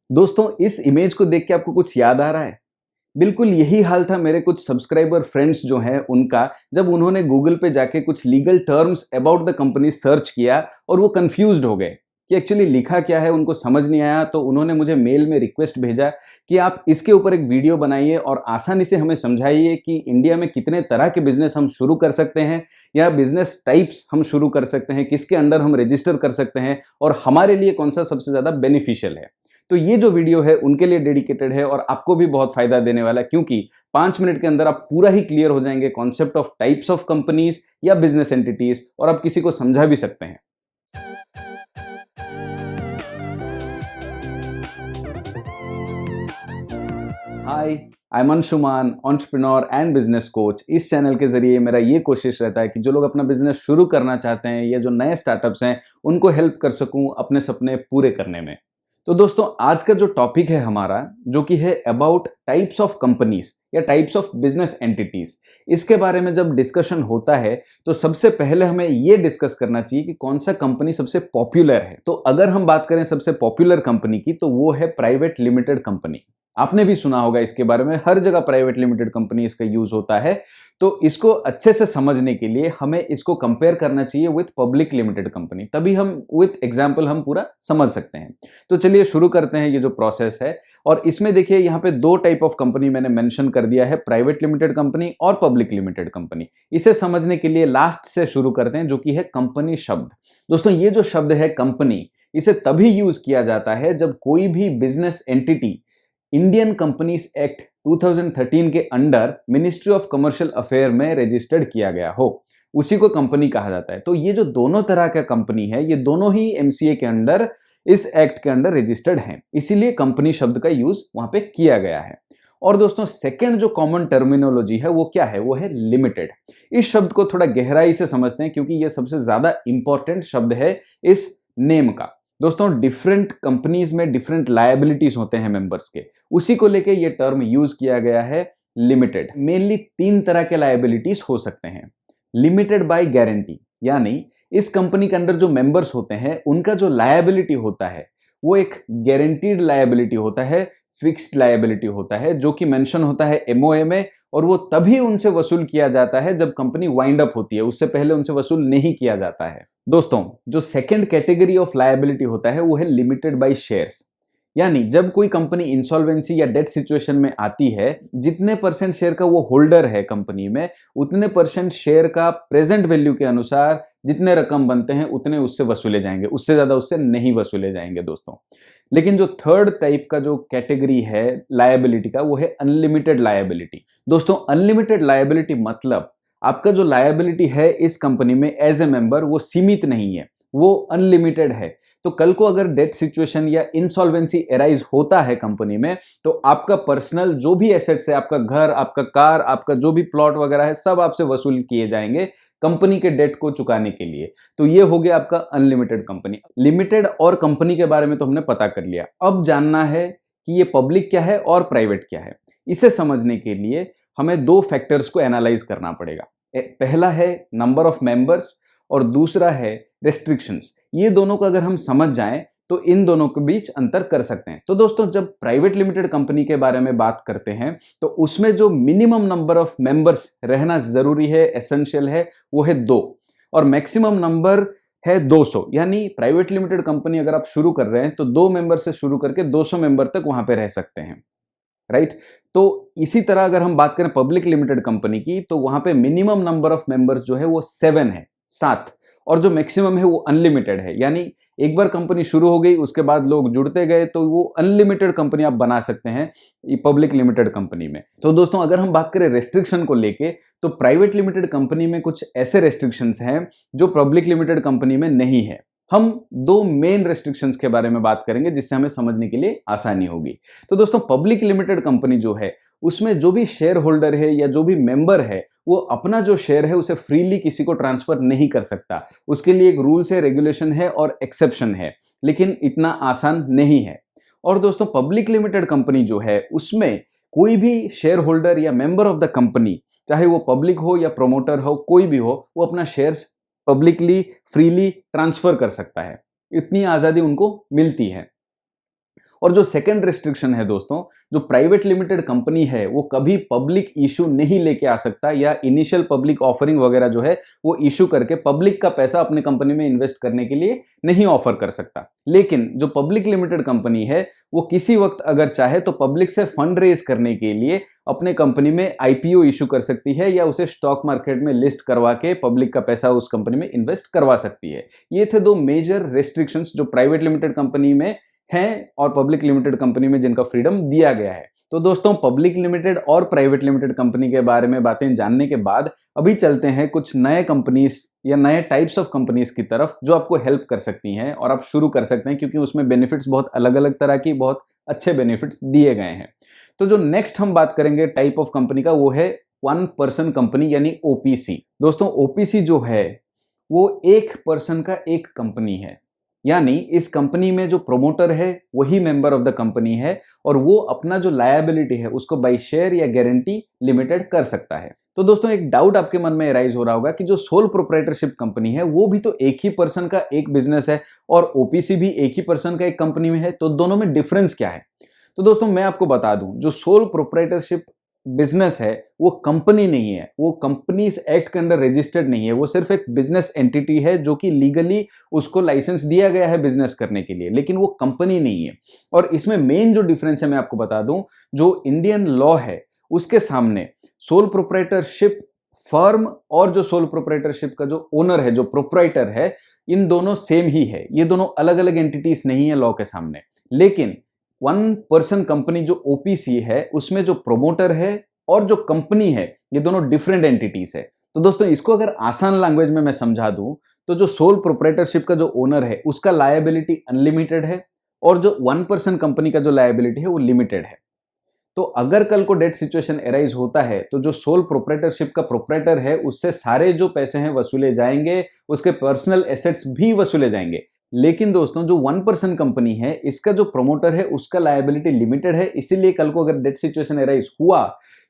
दोस्तों, इस इमेज को देख के आपको कुछ याद आ रहा है? बिल्कुल यही हाल था मेरे कुछ सब्सक्राइबर फ्रेंड्स जो हैं उनका, जब उन्होंने गूगल पे जाके कुछ legal terms about the company search किया और वो कंफ्यूज्ड हो गए कि एक्चुअली लिखा क्या है, उनको समझ नहीं आया। तो उन्होंने मुझे मेल में रिक्वेस्ट भेजा कि आप इसके ऊपर एक वीडियो बनाइए और आसानी से हमें समझाइए कि इंडिया में कितने तरह के बिजनेस हम शुरू कर सकते हैं या बिजनेस टाइप्स हम शुरू कर सकते हैं, किसके अंडर हम रजिस्टर कर सकते हैं और हमारे लिए कौन सा सबसे ज्यादा बेनिफिशियल है। तो ये जो वीडियो है उनके लिए डेडिकेटेड है और आपको भी बहुत फायदा देने वाला है, क्योंकि 5 मिनट के अंदर आप पूरा ही क्लियर हो जाएंगे concept of types of companies या बिजनेस एंटिटीज, और आप किसी को समझा भी सकते हैं। Hi, I am Anshuman, entrepreneur and business coach. इस चैनल के जरिए मेरा ये कोशिश रहता है कि जो लोग अपना बिजनेस शुरू करना चाहते हैं या जो नए स्टार्टअप्स हैं उनको हेल्प कर सकूं अपने सपने पूरे करने में। तो दोस्तों, आज का जो टॉपिक है हमारा, जो कि है अबाउट टाइप्स ऑफ कंपनीज या टाइप्स ऑफ बिजनेस एंटिटीज, इसके बारे में जब डिस्कशन होता है तो सबसे पहले हमें ये डिस्कस करना चाहिए कि कौन सा कंपनी सबसे पॉपुलर है। तो अगर हम बात करें सबसे पॉपुलर कंपनी की, तो वो है प्राइवेट लिमिटेड कंपनी। आपने भी सुना होगा इसके बारे में, हर जगह प्राइवेट लिमिटेड कंपनी इसका यूज होता है। तो इसको अच्छे से समझने के लिए हमें इसको कंपेयर करना चाहिए विथ पब्लिक लिमिटेड कंपनी, तभी हम विथ एग्जांपल हम पूरा समझ सकते हैं। तो चलिए शुरू करते हैं ये जो प्रोसेस है। और इसमें देखिए यहाँ पे दो टाइप ऑफ कंपनी मैंने मेंशन कर दिया है, प्राइवेट लिमिटेड कंपनी और पब्लिक लिमिटेड कंपनी। इसे समझने के लिए लास्ट से शुरू करते हैं, जो कि है कंपनी शब्द। दोस्तों, ये जो शब्द है कंपनी, इसे तभी यूज किया जाता है जब कोई भी business entity Indian companies act 2013 के under ministry of commercial affair में रजिस्टर्ड किया गया हो, उसी को कंपनी कहा जाता है। तो ये जो दोनों तरह का कंपनी है, ये दोनों ही एमसीए के अंडर, इस एक्ट के अंडर रजिस्टर्ड हैं, इसीलिए कंपनी शब्द का यूज वहां पे किया गया है। और दोस्तों, सेकंड जो कॉमन टर्मिनोलॉजी है वो क्या है? वो है लिमिटेड। इस शब्द को थोड़ा गहराई से समझते हैं, क्योंकि ये सबसे ज्यादा इंपॉर्टेंट शब्द है इस नेम का। दोस्तों, डिफरेंट कंपनीज में डिफरेंट लायबिलिटीज होते हैं मेंबर्स के, उसी को लेके ये टर्म यूज किया गया है लिमिटेड। मेनली 3 तरह के लायबिलिटीज हो सकते हैं। लिमिटेड बाय गारंटी, यानी इस कंपनी के अंदर जो मेंबर्स होते हैं उनका जो लायबिलिटी होता है वो एक गारंटीड लायबिलिटी होता है, फिक्स्ड लायबिलिटी होता है, जो कि मेंशन होता है एमओए में। और वो तभी उनसे वसूल किया जाता है जब कंपनी वाइंड अप होती है, उससे पहले उनसे वसूल नहीं किया जाता है। दोस्तों, जो सेकंड कैटेगरी ऑफ लायबिलिटी होता है वो है लिमिटेड बाय शेयर्स, यानी जब कोई कंपनी इंसॉल्वेंसी या डेट सिचुएशन में आती है, जितने परसेंट शेयर का वो होल्डर है कंपनी में, उतने परसेंट शेयर का प्रेजेंट वैल्यू के अनुसार जितने रकम बनते हैं उतने उससे वसूले जाएंगे, उससे ज्यादा उससे नहीं वसूले जाएंगे दोस्तों। लेकिन जो थर्ड टाइप का जो कैटेगरी है लायबिलिटी का, वो है अनलिमिटेड लायबिलिटी। दोस्तों, अनलिमिटेड लायबिलिटी मतलब आपका जो लायबिलिटी है इस कंपनी में एज ए मेंबर, वो सीमित नहीं है, वो अनलिमिटेड है। तो कल को अगर डेट सिचुएशन या इंसॉल्वेंसी एराइज होता है कंपनी में, तो आपका पर्सनल जो भी एसेट्स है, आपका घर, आपका कार, आपका जो भी प्लॉट वगैरह है, सब आपसे वसूल किए जाएंगे कंपनी के डेट को चुकाने के लिए। तो ये हो गया आपका अनलिमिटेड कंपनी। लिमिटेड और कंपनी के बारे में तो हमने पता कर लिया। अब जानना है कि ये पब्लिक क्या है और प्राइवेट क्या है। इसे समझने के लिए हमें 2 फैक्टर्स को एनालाइज करना पड़ेगा। पहला है नंबर ऑफ मेंबर्स और दूसरा है रेस्ट्रिक्शंस। ये दोनों को अगर हम समझ जाएं तो इन दोनों के बीच अंतर कर सकते हैं। तो दोस्तों, जब प्राइवेट लिमिटेड कंपनी के बारे में बात करते हैं तो उसमें जो मिनिमम नंबर ऑफ मेंबर्स रहना जरूरी है, एसेंशियल है, वो है 2, और मैक्सिमम नंबर है 200। यानी प्राइवेट लिमिटेड कंपनी अगर आप शुरू कर रहे हैं तो 2 मेंबर से शुरू करके 200 मेंबर तक वहां पे रह सकते हैं, राइट। तो इसी तरह अगर हम बात करें पब्लिक लिमिटेड कंपनी की, तो वहां पे मिनिमम नंबर ऑफ मेंबर्स जो है वो 7 है, 7, और जो मैक्सिमम है वो अनलिमिटेड है। यानी एक बार कंपनी शुरू हो गई, उसके बाद लोग जुड़ते गए, तो वो अनलिमिटेड कंपनी आप बना सकते हैं पब्लिक लिमिटेड कंपनी में। तो दोस्तों, अगर हम बात करें रेस्ट्रिक्शन को लेके, तो प्राइवेट लिमिटेड कंपनी में कुछ ऐसे रेस्ट्रिक्शंस हैं जो पब्लिक लिमिटेड कंपनी में नहीं है। हम 2 मेन रेस्ट्रिक्शंस के बारे में बात करेंगे जिससे हमें समझने के लिए आसानी होगी। तो दोस्तों, पब्लिक लिमिटेड कंपनी जो है उसमें जो भी शेयर होल्डर है या जो भी मेंबर है, वो अपना जो शेयर है उसे फ्रीली किसी को ट्रांसफर नहीं कर सकता। उसके लिए एक रूल्स है, रेगुलेशन है और एक्सेप्शन है, लेकिन इतना आसान नहीं है। और दोस्तों, पब्लिक लिमिटेड कंपनी जो है उसमें कोई भी शेयर होल्डर या मेंबर ऑफ द कंपनी, चाहे वो पब्लिक हो या प्रोमोटर हो, कोई भी हो, वो अपना शेयर्स पब्लिकली फ्रीली ट्रांसफर कर सकता है। इतनी आजादी उनको मिलती है। और जो सेकंड रिस्ट्रिक्शन है दोस्तों, जो प्राइवेट लिमिटेड कंपनी है वो कभी पब्लिक इशू नहीं लेके आ सकता या इनिशियल पब्लिक ऑफरिंग वगैरह जो है वो इशू करके पब्लिक का पैसा अपने कंपनी में इन्वेस्ट करने के लिए नहीं ऑफर कर सकता। लेकिन जो पब्लिक लिमिटेड कंपनी है वो किसी वक्त अगर चाहे तो पब्लिक से फंड रेज करने के लिए अपने कंपनी में आईपीओ इशू कर सकती है या उसे स्टॉक मार्केट में लिस्ट करवा के पब्लिक का पैसा उस कंपनी में इन्वेस्ट करवा सकती है। ये थे दो मेजर रेस्ट्रिक्शंस जो प्राइवेट लिमिटेड कंपनी में हैं और पब्लिक लिमिटेड कंपनी में जिनका फ्रीडम दिया गया है। तो दोस्तों, पब्लिक लिमिटेड और प्राइवेट लिमिटेड कंपनी के बारे में बातें जानने के बाद अभी चलते हैं कुछ नए कंपनीज या नए टाइप्स ऑफ कंपनीज की तरफ जो आपको हेल्प कर सकती हैं और आप शुरू कर सकते हैं, क्योंकि उसमें बेनिफिट्स बहुत अलग अलग तरह की बहुत अच्छे बेनिफिट्स दिए गए हैं। तो जो नेक्स्ट हम बात करेंगे टाइप ऑफ कंपनी का वो है वन पर्सन कंपनी यानी ओपीसी। दोस्तों, ओपीसी जो है वो एक पर्सन का एक कंपनी है, यानी इस कंपनी में जो प्रोमोटर है वही मेंबर ऑफ द कंपनी है और वो अपना जो लायबिलिटी है उसको बाय शेयर या गारंटी लिमिटेड कर सकता है। तो दोस्तों, एक डाउट आपके मन में राइज हो रहा होगा कि जो सोल प्रोप्राइटरशिप कंपनी है वो भी तो एक ही पर्सन का एक बिजनेस है और ओपीसी भी एक ही पर्सन का एक कंपनी में है, तो दोनों में डिफरेंस क्या है? तो दोस्तों, मैं आपको बता दूं, जो सोल प्रोप्राइटरशिप बिजनेस है वो कंपनी नहीं है, वो कंपनीज एक्ट के अंडर रजिस्टर्ड नहीं है, वो सिर्फ एक बिजनेस एंटिटी है जो कि लीगली उसको लाइसेंस दिया गया है बिजनेस करने के लिए, लेकिन वो कंपनी नहीं है। और इसमें मेन जो डिफरेंस है मैं आपको बता दूं, जो इंडियन लॉ है उसके सामने सोल प्रोप्राइटरशिप फर्म और जो सोल प्रोप्राइटरशिप का जो ओनर है, जो प्रोप्राइटर है, इन दोनों सेम ही है। ये दोनों अलग अलग एंटिटीज नहीं है लॉ के सामने। लेकिन वन पर्सन कंपनी जो ओपीसी है उसमें जो प्रोमोटर है और जो कंपनी है ये दोनों डिफरेंट एंटिटीज है। तो दोस्तों, इसको अगर आसान लैंग्वेज में मैं समझा दूं तो जो सोल प्रोप्राइटरशिप का जो ओनर है उसका लायबिलिटी अनलिमिटेड है और जो वन पर्सन कंपनी का जो लायबिलिटी है वो लिमिटेड है। तो अगर कल को डेट सिचुएशन एराइज होता है तो जो सोल प्रोप्राइटरशिप का प्रोप्राइटर है उससे सारे जो पैसे हैं वसूले जाएंगे, उसके पर्सनल एसेट्स भी वसूले जाएंगे। लेकिन दोस्तों, जो वन पर्सन कंपनी है इसका जो प्रोमोटर है उसका लायबिलिटी लिमिटेड है, इसीलिए कल को अगर डेट सिचुएशन एराइज हुआ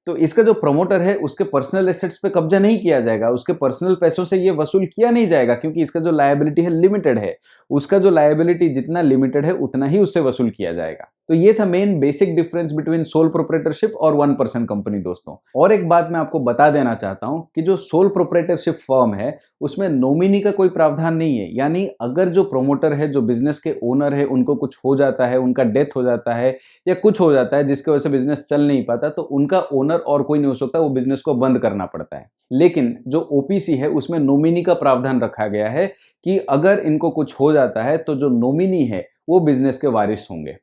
तो इसका जो प्रमोटर है उसके पर्सनल एसेट्स पे कब्जा नहीं किया जाएगा, उसके पर्सनल पैसों से ये वसूल किया नहीं जाएगा, क्योंकि इसका जो लायबिलिटी है लिमिटेड है। उसका जो लायबिलिटी जितना लिमिटेड है उतना ही उससे वसूल किया जाएगा। तो ये था main basic difference between sole proprietorship और वन पर्सन कंपनी। दोस्तों, और एक बात मैं आपको बता देना चाहता हूं कि जो सोल प्रोप्राइटरशिप फर्म है उसमें नॉमिनी का कोई प्रावधान नहीं है, यानी अगर जो प्रोमोटर है, जो बिजनेस के ओनर है, उनको कुछ हो जाता है, उनका डेथ हो जाता है या कुछ हो जाता है जिसकी वजह से बिजनेस चल नहीं पाता, तो उनका ओनर और कोई नहीं हो सकता, वो बिजनेस को बंद करना पड़ता है। लेकिन जो ओपीसी है उसमें नॉमिनी का प्रावधान रखा गया है कि अगर इनको कुछ हो जाता है तो जो नॉमिनी है वो बिजनेस के वारिस होंगे,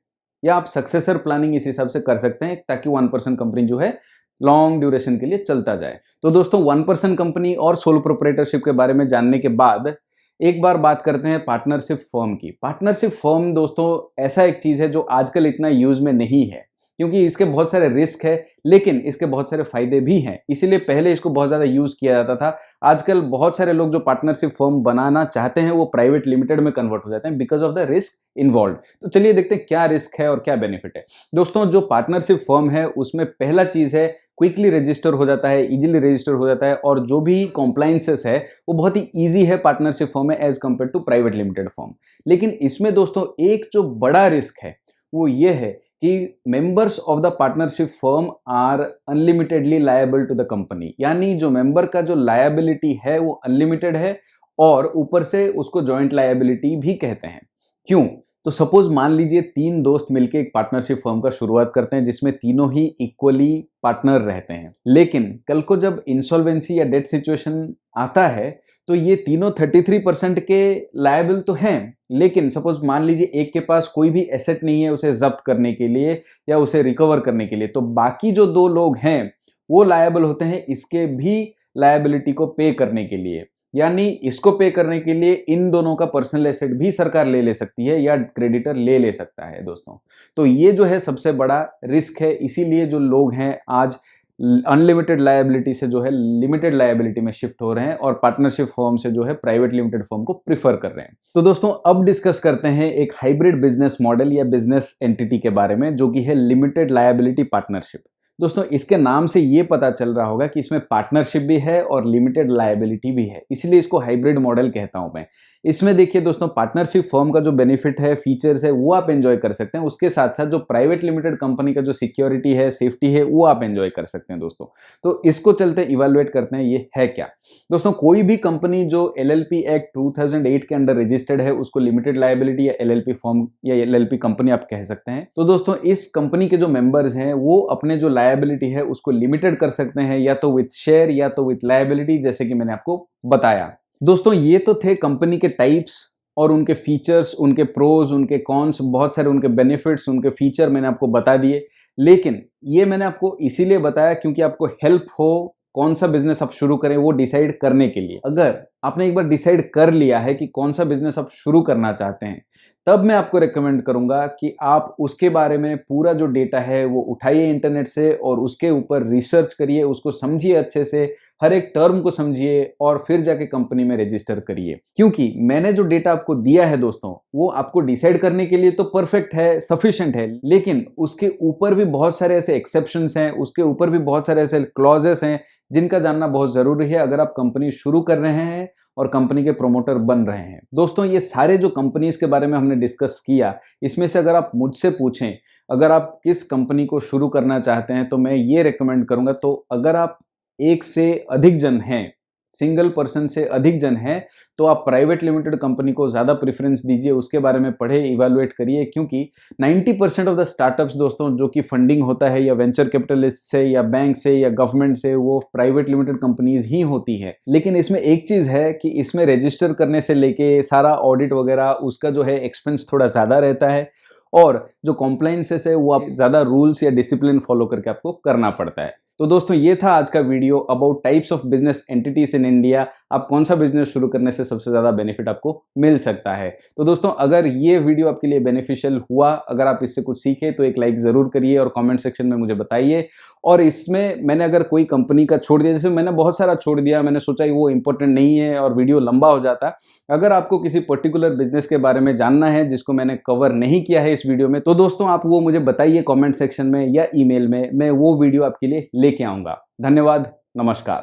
या आप सक्सेसर प्लानिंग इस हिसाब से कर सकते हैं ताकि वन पर्सन कंपनी जो है लॉन्ग ड्यूरेशन के लिए चलता जाए। तो दोस्तों, वन पर्सन कंपनी और सोल प्रोप्राइटरशिप के बारे में जानने के बाद एक बार बात करते हैं पार्टनरशिप फर्म की। पार्टनरशिप फर्म दोस्तों ऐसा एक चीज है जो आजकल इतना यूज में नहीं है, क्योंकि इसके बहुत सारे रिस्क है, लेकिन इसके बहुत सारे फायदे भी हैं, इसीलिए पहले इसको बहुत ज्यादा यूज किया जाता था। आजकल बहुत सारे लोग जो पार्टनरशिप फर्म बनाना चाहते हैं वो प्राइवेट लिमिटेड में कन्वर्ट हो जाते हैं because of the risk involve. तो चलिए देखते हैं क्या रिस्क है और क्या बेनिफिट है। दोस्तों, जो पार्टनरशिप फर्म है उसमें पहला चीज है क्विकली रजिस्टर हो जाता है, इजीली रजिस्टर हो जाता है, और जो भी कॉम्प्लायंसेस है वो बहुत ही इजी है पार्टनरशिप फर्म में as compare to private limited firm. लेकिन इसमें दोस्तों एक जो बड़ा रिस्क है वो ये है कि members of the partnership firm are unlimitedly liable to the company, यानी जो मेंबर का जो लायबिलिटी है वो अनलिमिटेड है और ऊपर से उसको जॉइंट लायबिलिटी भी कहते हैं। क्यों? तो सपोज मान लीजिए 3 दोस्त मिलकर एक पार्टनरशिप फर्म का शुरुआत करते हैं जिसमें तीनों ही इक्वली पार्टनर रहते हैं, लेकिन कल को जब इंसॉल्वेंसी या डेट सिचुएशन आता है तो ये तीनों 33% के लायबल तो हैं, लेकिन सपोज मान लीजिए एक के पास कोई भी एसेट नहीं है उसे जब्त करने के लिए या उसे रिकवर करने के लिए, तो बाकी जो 2 लोग हैं वो लायबल होते हैं इसके भी लायबिलिटी को पे करने के लिए, यानी इसको पे करने के लिए इन दोनों का पर्सनल एसेट भी सरकार ले सकती है या क्रेडिटर ले सकता है। दोस्तों, तो ये जो है सबसे बड़ा रिस्क है, इसीलिए जो लोग हैं आज अनलिमिटेड लायबिलिटी से जो है लिमिटेड लायबिलिटी में शिफ्ट हो रहे हैं और पार्टनरशिप फर्म से जो है प्राइवेट लिमिटेड फर्म को प्रिफर कर रहे हैं। तो दोस्तों, अब डिस्कस करते हैं एक हाइब्रिड बिजनेस मॉडल या बिजनेस एंटिटी के बारे में जो कि है लिमिटेड लायबिलिटी पार्टनरशिप। दोस्तों इसके नाम से ये पता चल रहा होगा कि इसमें पार्टनरशिप भी है और लिमिटेड लायबिलिटी भी है, इसलिए इसको हाइब्रिड मॉडल कहता हूं मैं। इसमें देखिए दोस्तों, पार्टनरशिप फर्म का जो बेनिफिट है, फीचर्स है, वो आप एंजॉय कर सकते हैं। उसके साथ साथ जो प्राइवेट लिमिटेड कंपनी का जो सिक्योरिटी है, सेफ्टी है, वो आप एंजॉय कर सकते हैं दोस्तों। तो इसको चलते इवैल्यूएट करते हैं ये है क्या। दोस्तों कोई भी कंपनी जो LLP एक्ट 2008 के अंडर रजिस्टर्ड है, उसको लिमिटेड लायबिलिटी या LLP फर्म या LLP कंपनी आप कह सकते हैं। तो दोस्तों इस कंपनी के जो मेंबर्स हैं वो अपने जो लायबिलिटी है उसको लिमिटेड कर सकते हैं, या तो विथ शेयर या तो विथ लायबिलिटी, जैसे कि मैंने आपको बताया। दोस्तों ये तो थे कंपनी के टाइप्स और उनके फीचर्स, उनके प्रोज, उनके कॉन्स, बहुत सारे उनके बेनिफिट्स, उनके फीचर मैंने आपको बता दिए। लेकिन ये मैंने आपको इसीलिए बताया क्योंकि आपको हेल्प हो कौन सा बिजनेस आप शुरू करें वो डिसाइड करने के लिए। अगर आपने एक बार डिसाइड कर लिया है कि कौन सा बिजनेस आप शुरू करना चाहते हैं, तब मैं आपको रेकमेंड करूंगा कि आप उसके बारे में पूरा जो डेटा है वो उठाइए इंटरनेट से और उसके ऊपर रिसर्च करिए, उसको समझिए अच्छे से, हर एक टर्म को समझिए और फिर जाके कंपनी में रजिस्टर करिए। क्योंकि मैंने जो डेटा आपको दिया है दोस्तों, वो आपको डिसाइड करने के लिए तो परफेक्ट है, सफिशिएंट है, लेकिन उसके ऊपर भी बहुत सारे ऐसे एक्सेप्शंस हैं, उसके ऊपर भी बहुत सारे ऐसे क्लॉजेस हैं जिनका जानना बहुत जरूरी है अगर आप कंपनी शुरू कर रहे हैं और कंपनी के प्रोमोटर बन रहे हैं। दोस्तों ये सारे जो कंपनीज के बारे में हमने डिस्कस किया, इसमें से अगर आप मुझसे पूछें अगर आप किस कंपनी को शुरू करना चाहते हैं, तो मैं ये रेकमेंड करूंगा, तो अगर आप एक से अधिक जन हैं, सिंगल पर्सन से अधिक जन हैं, तो आप प्राइवेट लिमिटेड कंपनी को ज्यादा प्रेफरेंस दीजिए, उसके बारे में पढ़े, इवैल्यूएट करिए। क्योंकि 90% ऑफ द स्टार्टअप्स दोस्तों जो कि फंडिंग होता है या वेंचर कैपिटलिस्ट से या बैंक से या गवर्नमेंट से, वो प्राइवेट लिमिटेड कंपनीज ही होती है। लेकिन इसमें एक चीज है कि इसमें रजिस्टर करने से लेके सारा ऑडिट वगैरह उसका जो है एक्सपेंस थोड़ा ज्यादा रहता है, और जो कॉम्प्लायंसेस है वो आप ज्यादा रूल्स या डिसिप्लिन फॉलो करके आपको करना पड़ता है। तो दोस्तों ये था आज का video about types of business entities in India. आप कौन सा बिजनेस शुरू करने से सबसे ज्यादा बेनिफिट आपको मिल सकता है। तो दोस्तों अगर ये वीडियो आपके लिए बेनिफिशियल हुआ, अगर आप इससे कुछ सीखे, तो एक लाइक जरूर करिए और कमेंट सेक्शन में मुझे बताइए। और इसमें मैंने अगर कोई कंपनी का छोड़ दिया, जैसे मैंने बहुत सारा छोड़ दिया, मैंने सोचा वो इंपॉर्टेंट नहीं है और वीडियो लंबा हो जाता, अगर आपको किसी पर्टिकुलर बिजनेस के बारे में जानना है जिसको मैंने कवर नहीं किया है इस वीडियो में, तो दोस्तों आप वो मुझे बताइए कमेंट सेक्शन में या ईमेल में, मैं वो वीडियो आपके लिए लेके आऊंगा। धन्यवाद, नमस्कार।